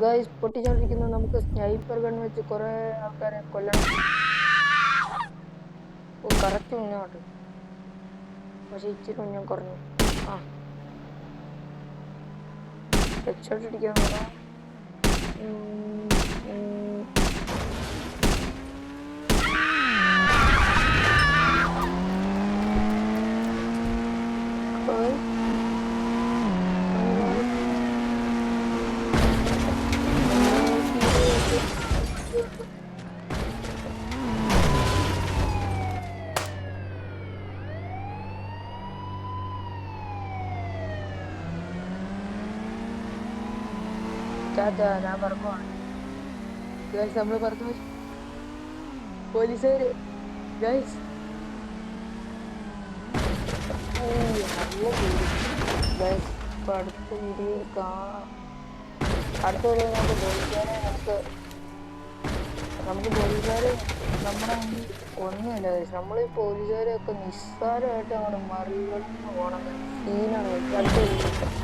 Guys പൊട്ടിച്ചോണ്ടിരിക്കുന്നു. നമുക്ക് sniper gun വെച്ച് കുറെ ആൾക്കാരെ കൊല്ലണം. ഓ കറക്റ്റ് മുന്നോട്ട്, പക്ഷെ ഇച്ചിരി മുന്നേ കുറഞ്ഞു. ആ ഹെഡ്ഷോട്ട് അടിക്കാൻ നോക്കാം. ഞാൻ പറഞ്ഞു ഗൈസ്, നമ്മള് പറഞ്ഞു പോലീസുകാര് ഗൈസ്. ഗൈസ് ഇപ്പൊ അടുത്ത വീഡിയോയിൽ കാണാം. അടുത്ത വീഡിയോ നമുക്ക് പോലീസുകാര് നമ്മുടെ മുന്നിൽ ഒന്നുമില്ല ഗൈസ്. നമ്മൾ ഈ പോലീസുകാരെയൊക്കെ നിസ്സാരമായിട്ട് അങ്ങോട്ട് മറികടന്ന് പോകണം. സീനാണ് അടുത്ത വീഡിയോ.